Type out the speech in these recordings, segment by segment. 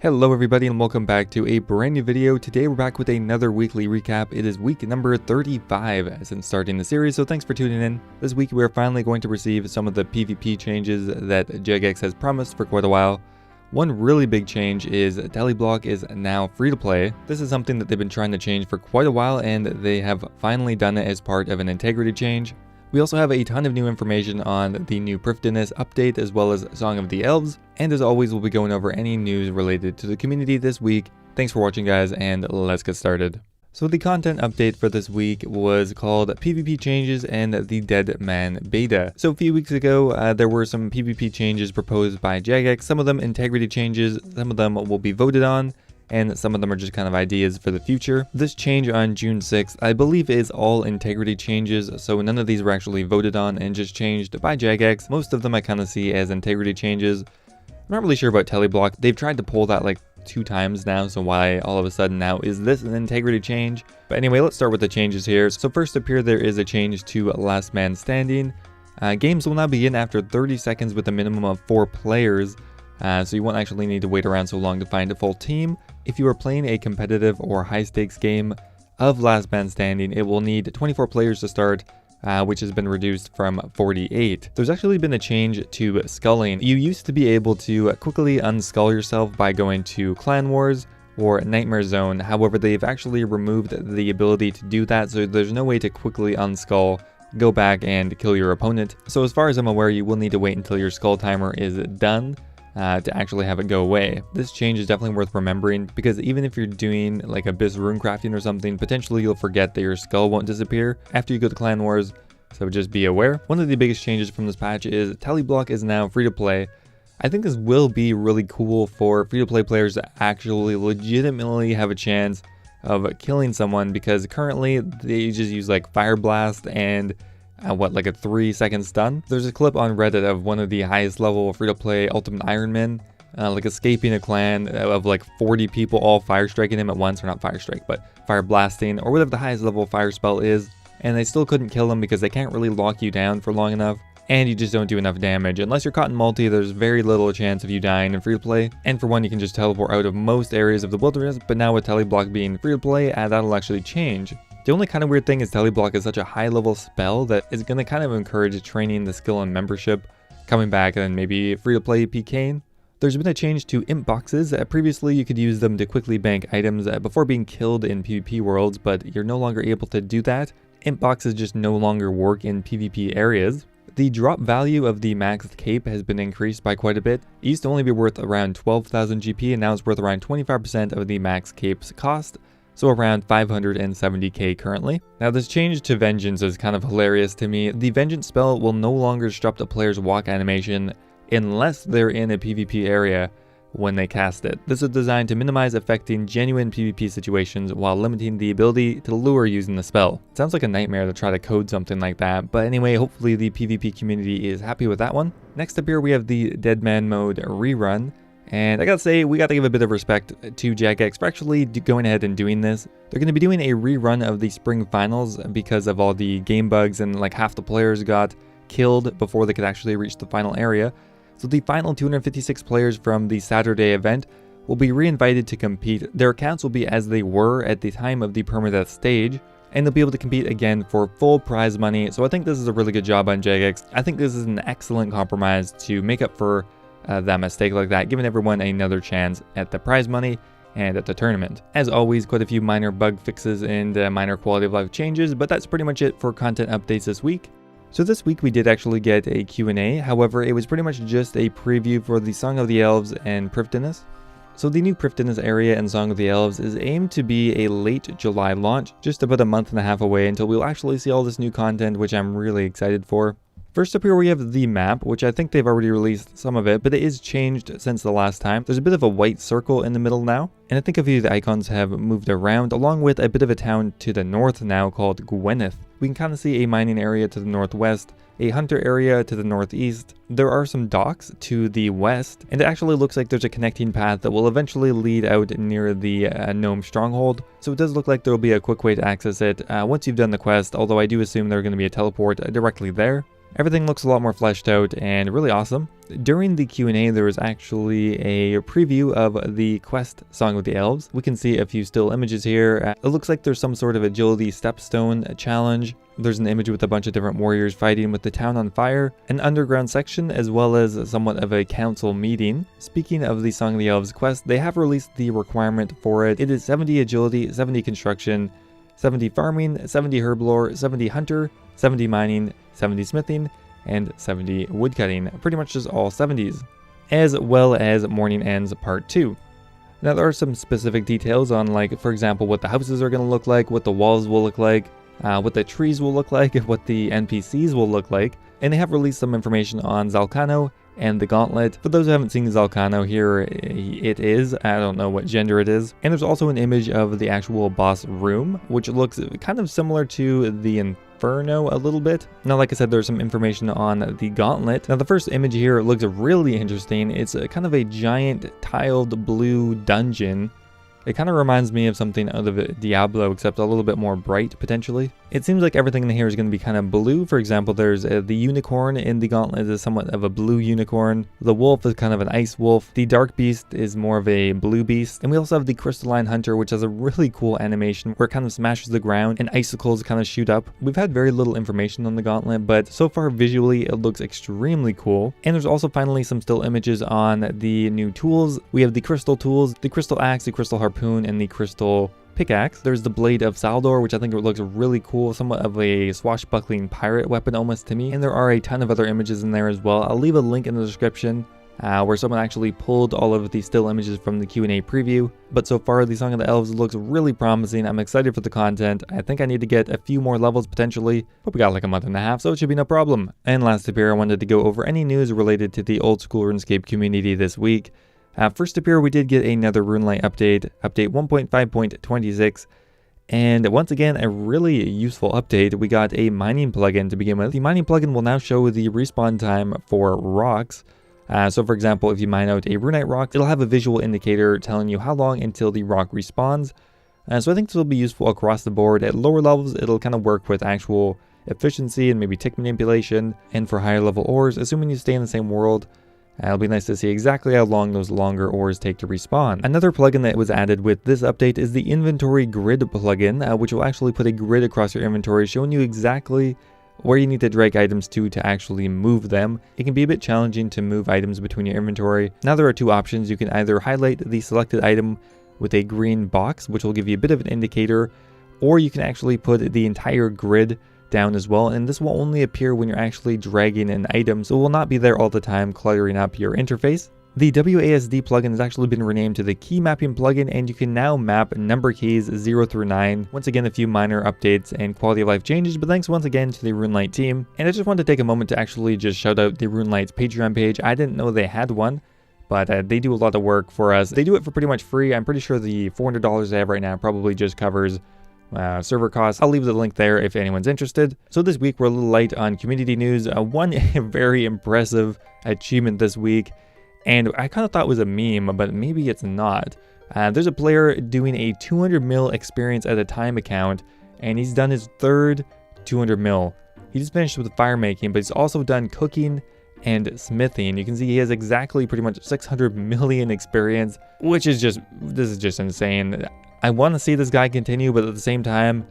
Hello everybody and welcome back to a brand new video. Today we're back with another weekly recap. It is week number 35 since starting the series, so thanks for tuning in. This week we're finally going to receive some of the PvP changes that Jagex has promised for quite a while. One really big change is Teleblock is now free to play. This is something that they've been trying to change for quite a while and they have finally done it as part of an integrity change. We also have a ton of new information on the new Prifdinnas update as well as Song of the Elves, and as always we'll be going over any news related to the community this week. Thanks for watching guys, and let's get started. So the content update for this week was called PvP Changes and the Deadman Beta. So a few weeks ago there were some PvP changes proposed by Jagex, some of them integrity changes, some of them will be voted on, and some of them are just kind of ideas for the future. This change on June 6th, I believe, is all integrity changes, so none of these were actually voted on and just changed by Jagex. Most of them I kind of see as integrity changes. I'm not really sure about Teleblock. They've tried to pull that like 2 times now, so why all of a sudden now is this an integrity change? But anyway, let's start with the changes here. So first up here, there is a change to Last Man Standing. Games will now begin after 30 seconds with a minimum of 4 players. So you won't actually need to wait around so long to find a full team. If you are playing a competitive or high stakes game of Last Man Standing, it will need 24 players to start, which has been reduced from 48. There's actually been a change to sculling. You used to be able to quickly unskull yourself by going to Clan Wars or Nightmare Zone. However, they've actually removed the ability to do that, so there's no way to quickly unskull, go back and kill your opponent. So as far as I'm aware, you will need to wait until your skull timer is done to actually have it go away. This change is definitely worth remembering because even if you're doing like Abyss rune crafting or something, potentially you'll forget that your skull won't disappear after you go to Clan Wars, so just be aware. One of the biggest changes from this patch is Teleblock is now free to play. I think this will be really cool for free to play players to actually legitimately have a chance of killing someone, because currently they just use like Fire Blast and like a 3-second stun. There's a clip on Reddit of one of the highest level free-to-play Ultimate Ironmen like escaping a clan of like 40 people all fire striking him at once, or not fire strike but fire blasting or whatever the highest level fire spell is, and they still couldn't kill him because they can't really lock you down for long enough and you just don't do enough damage. Unless you're caught in multi, there's very little chance of you dying in free-to-play, and for one you can just teleport out of most areas of the wilderness, but now with Teleblock being free-to-play that'll actually change. The only kind of weird thing is Teleblock is such a high level spell that is going to kind of encourage training the skill and membership, coming back and maybe free to play PKing. There's been a change to imp boxes. Previously you could use them to quickly bank items before being killed in PvP worlds, but you're no longer able to do that. Imp boxes just no longer work in PvP areas. The drop value of the maxed cape has been increased by quite a bit. It used to only be worth around 12,000 GP and now it's worth around 25% of the max cape's cost. So around 570k currently. Now this change to Vengeance is kind of hilarious to me. The Vengeance spell will no longer disrupt a player's walk animation unless they're in a PvP area when they cast it. This is designed to minimize affecting genuine PvP situations while limiting the ability to lure using the spell. It sounds like a nightmare to try to code something like that, but anyway, hopefully the PvP community is happy with that one. Next up here we have the Deadman mode Rerun. And I gotta say, we gotta give a bit of respect to Jagex for actually going ahead and doing this. They're gonna be doing a rerun of the spring finals because of all the game bugs and like half the players got killed before they could actually reach the final area. So the final 256 players from the Saturday event will be re-invited to compete. Their accounts will be as they were at the time of the permadeath stage, and they'll be able to compete again for full prize money. So I think this is a really good job on Jagex. I think this is an excellent compromise to make up for that mistake like that, giving everyone another chance at the prize money and at the tournament. As always, quite a few minor bug fixes and minor quality of life changes, but that's pretty much it for content updates this week. So this week we did actually get a Q&A, however it was pretty much just a preview for the Song of the Elves and Prifdinnas. So the new Prifdinnas area in Song of the Elves is aimed to be a late July launch, just about a month and a half away until we'll actually see all this new content, which I'm really excited for. First up here we have the map, which I think they've already released some of it, but it is changed since the last time. There's a bit of a white circle in the middle now, and I think a few of the icons have moved around, along with a bit of a town to the north now called Gwyneth. We can kind of see a mining area to the northwest, a hunter area to the northeast. There are some docks to the west, and it actually looks like there's a connecting path that will eventually lead out near the gnome stronghold. So it does look like there will be a quick way to access it once you've done the quest, although I do assume there's going to be a teleport directly there. Everything looks a lot more fleshed out and really awesome. During the Q&A, there was actually a preview of the quest Song of the Elves. We can see a few still images here. It looks like there's some sort of agility stepstone challenge. There's an image with a bunch of different warriors fighting with the town on fire, an underground section, as well as somewhat of a council meeting. Speaking of the Song of the Elves quest, they have released the requirement for it. It is 70 agility, 70 construction, 70 farming, 70 herblore, 70 hunter, 70 mining, 70 smithing, and 70 woodcutting. Pretty much just all 70s. As well as Morning Ends Part 2. Now there are some specific details on, like, for example, what the houses are going to look like, what the walls will look like, what the trees will look like, what the NPCs will look like. And they have released some information on Zalcano and the gauntlet. For those who haven't seen Zalcano, here it is. I don't know what gender it is. And there's also an image of the actual boss room, which looks kind of similar to the Inferno a little bit. Now, like I said, there's some information on the gauntlet. Now, the first image here looks really interesting. It's kind of a giant tiled blue dungeon. It kind of reminds me of something out of Diablo, except a little bit more bright, potentially. It seems like everything in here is going to be kind of blue. For example, there's the unicorn in the gauntlet is somewhat of a blue unicorn. The wolf is kind of an ice wolf. The dark beast is more of a blue beast. And we also have the crystalline hunter, which has a really cool animation where it kind of smashes the ground and icicles kind of shoot up. We've had very little information on the gauntlet, but so far visually it looks extremely cool. And there's also finally some still images on the new tools. We have the crystal tools, the crystal axe, the crystal harpoon, and the crystal pickaxe. There's the blade of Falador, which I think looks really cool, somewhat of a swashbuckling pirate weapon almost to me. And there are a ton of other images in there as well. I'll leave a link in the description where someone actually pulled all of the still images from the Q&A preview. But so far, the Song of the Elves looks really promising. I'm excited for the content. I think I need to get a few more levels potentially, but we got like a month and a half, so it should be no problem. And last up here, I wanted to go over any news related to the old school RuneScape community this week. First up here, we did get another Runelite update, update 1.5.26, and once again, a really useful update. We got a mining plugin to begin with. The mining plugin will now show the respawn time for rocks. So for example, if you mine out a Runelite rock, it'll have a visual indicator telling you how long until the rock respawns. So I think this will be useful across the board. At lower levels, it'll kind of work with actual efficiency and maybe tick manipulation, and for higher level ores, assuming you stay in the same world, it'll be nice to see exactly how long those longer ores take to respawn. Another plugin that was added with this update is the inventory grid plugin, which will actually put a grid across your inventory showing you exactly where you need to drag items to actually move them. It can be a bit challenging to move items between your inventory. Now there are two options. You can either highlight the selected item with a green box, which will give you a bit of an indicator, or you can actually put the entire grid down as well, and this will only appear when you're actually dragging an item, so it will not be there all the time cluttering up your interface. The WASD plugin has actually been renamed to the key mapping plugin, and you can now map number keys 0 through 9. Once again, a few minor updates and quality of life changes, but thanks once again to the Runelite team. And I just wanted to take a moment to actually just shout out the Runelite's Patreon page. I didn't know they had one, but they do a lot of work for us. They do it for pretty much free. I'm pretty sure the $400 they have right now probably just covers server costs. I'll leave the link there if anyone's interested. So this week we're a little light on community news. One very impressive achievement this week, and I kind of thought it was a meme, but maybe it's not. There's a player doing a 200 mil experience at a time account, and he's done his third 200 mil. He just finished with fire making, but he's also done cooking and smithing. You can see he has exactly pretty much 600 million experience, which is just, this is just insane. I want to see this guy continue, but at the same time,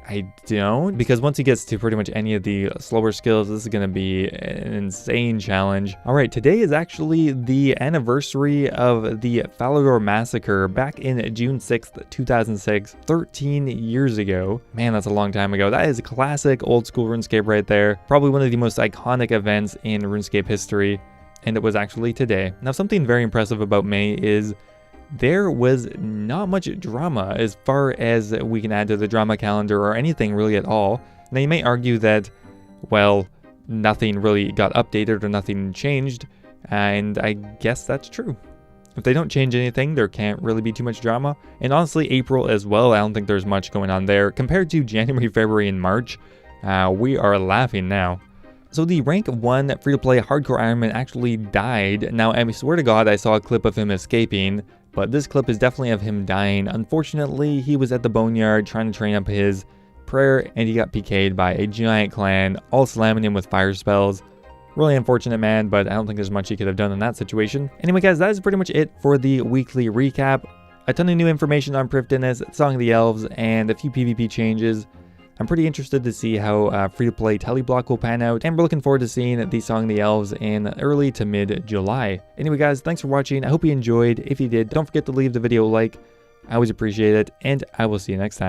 I don't, because once he gets to pretty much any of the slower skills, this is going to be an insane challenge. All right, today is actually the anniversary of the Falador Massacre back in June 6th, 2006, 13 years ago. Man, that's a long time ago. That is classic old school RuneScape right there. Probably one of the most iconic events in RuneScape history, and it was actually today. Now, something very impressive about May is there was not much drama as far as we can add to the drama calendar or anything really at all. Now you may argue that, well, nothing really got updated or nothing changed, and I guess that's true. If they don't change anything, there can't really be too much drama. And honestly, April as well, I don't think there's much going on there. Compared to January, February, and March, we are laughing now. So the rank 1 free-to-play hardcore Ironman actually died. Now, I swear to God, I saw a clip of him escaping, but this clip is definitely of him dying. Unfortunately, he was at the boneyard trying to train up his prayer, and he got PK'd by a giant clan, all slamming him with fire spells. Really unfortunate, man, but I don't think there's much he could have done in that situation. Anyway, guys, that is pretty much it for the weekly recap. A ton of new information on Prifdinnas, Song of the Elves, and a few PvP changes. I'm pretty interested to see how free-to-play Teleblock will pan out, and we're looking forward to seeing the Song of the Elves in early to mid-July. Anyway, guys, thanks for watching. I hope you enjoyed. If you did, don't forget to leave the video a like. I always appreciate it, and I will see you next time.